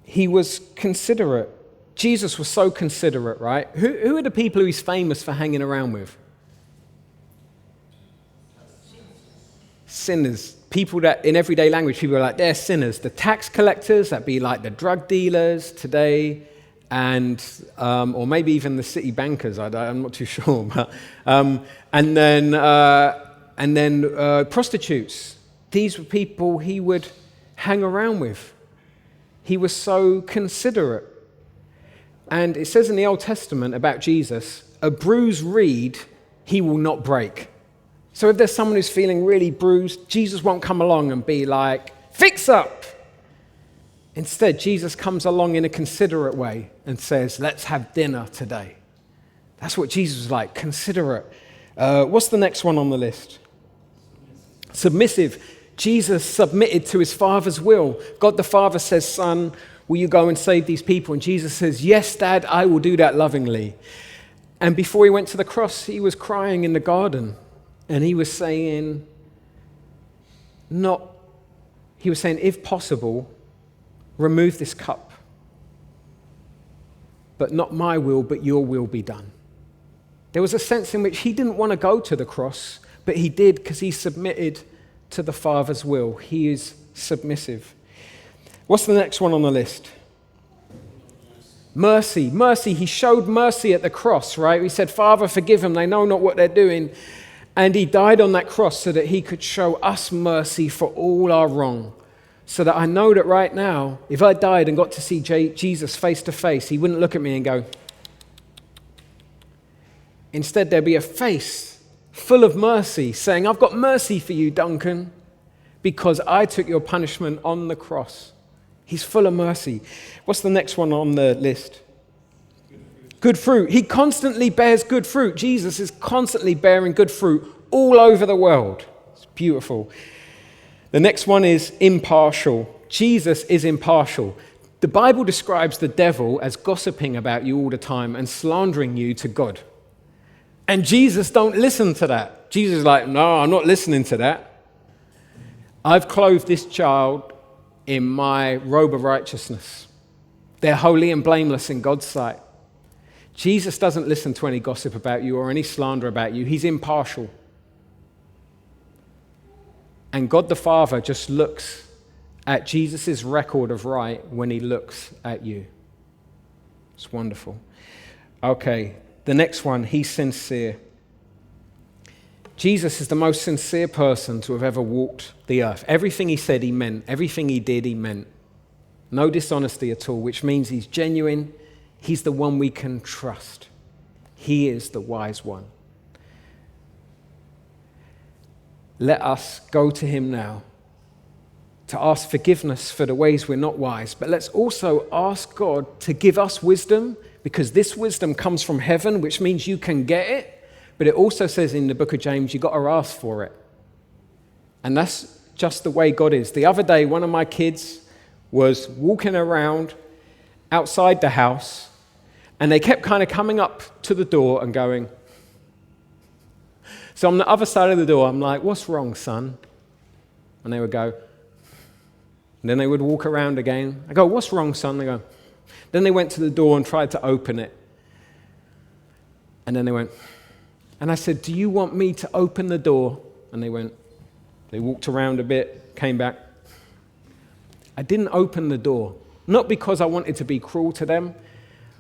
he was considerate. Jesus was so considerate, right? Who are the people who he's famous for hanging around with? Sinners. People that, in everyday language, people are like, they're sinners. The tax collectors, that'd be like the drug dealers today, and or maybe even the city bankers. I'm not too sure. But, and then prostitutes. These were people he would hang around with. He was so considerate. And it says in the Old Testament about Jesus, a bruised reed he will not break. So if there's someone who's feeling really bruised, Jesus won't come along and be like, fix up. Instead, Jesus comes along in a considerate way and says, let's have dinner today. That's what Jesus was like, considerate. What's the next one on the list? Submissive. Jesus submitted to his Father's will. God the Father says, Son, will you go and save these people? And Jesus says, yes, Dad, I will do that lovingly. And before he went to the cross, he was crying in the garden. And he was saying, if possible, remove this cup. But not my will, but your will be done. There was a sense in which he didn't want to go to the cross, but he did because he submitted to the Father's will. He is submissive. What's the next one on the list? Mercy. Mercy. He showed mercy at the cross, right? He said, Father, forgive them. They know not what they're doing. And he died on that cross so that he could show us mercy for all our wrong. So that I know that right now, if I died and got to see Jesus face to face, he wouldn't look at me and go. Instead, there'd be a face full of mercy saying, I've got mercy for you, Duncan, because I took your punishment on the cross. He's full of mercy. What's the next one on the list? Good fruit. He constantly bears good fruit. Jesus is constantly bearing good fruit all over the world. It's beautiful. The next one is impartial. Jesus is impartial. The Bible describes the devil as gossiping about you all the time and slandering you to God. And Jesus don't listen to that. Jesus is like, no, I'm not listening to that. I've clothed this child in my robe of righteousness. They're holy and blameless in God's sight. Jesus doesn't listen to any gossip about you or any slander about you. He's impartial. And God the Father just looks at Jesus' record of right when he looks at you. It's wonderful. Okay, the next one, he's sincere. Jesus is the most sincere person to have ever walked the earth. Everything he said, he meant. Everything he did, he meant. No dishonesty at all, which means he's genuine. He's the one we can trust. He is the wise one. Let us go to him now to ask forgiveness for the ways we're not wise. But let's also ask God to give us wisdom, because this wisdom comes from heaven, which means you can get it. But it also says in the book of James, you've got to ask for it. And that's just the way God is. The other day, one of my kids was walking around outside the house, and they kept kind of coming up to the door and going. So on the other side of the door, I'm like, what's wrong, son? And they would go. And then they would walk around again. I go, what's wrong, son? They go. Then they went to the door and tried to open it. And then they went. And I said, do you want me to open the door? And they went. They walked around a bit, came back. I didn't open the door, not because I wanted to be cruel to them,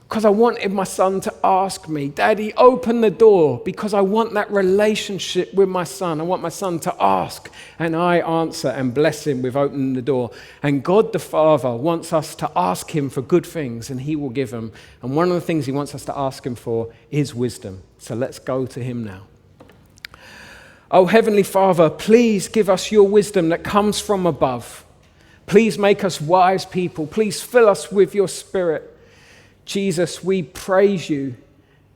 because I wanted my son to ask me, Daddy, open the door, because I want that relationship with my son. I want my son to ask, and I answer and bless him with opening the door. And God the Father wants us to ask him for good things, and he will give them. And one of the things he wants us to ask him for is wisdom. So let's go to him now. Oh, Heavenly Father, please give us your wisdom that comes from above. Please make us wise people. Please fill us with your Spirit. Jesus, we praise you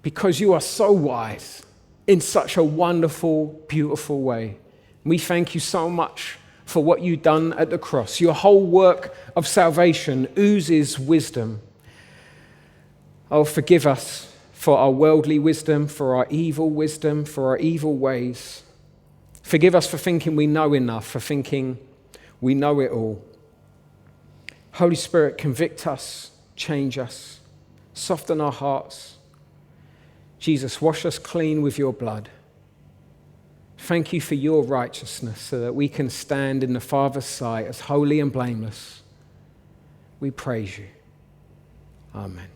because you are so wise in such a wonderful, beautiful way. We thank you so much for what you've done at the cross. Your whole work of salvation oozes wisdom. Oh, forgive us for our worldly wisdom, for our evil wisdom, for our evil ways. Forgive us for thinking we know enough, for thinking we know it all. Holy Spirit, convict us, change us. Soften our hearts. Jesus, wash us clean with your blood. Thank you for your righteousness so that we can stand in the Father's sight as holy and blameless. We praise you. Amen.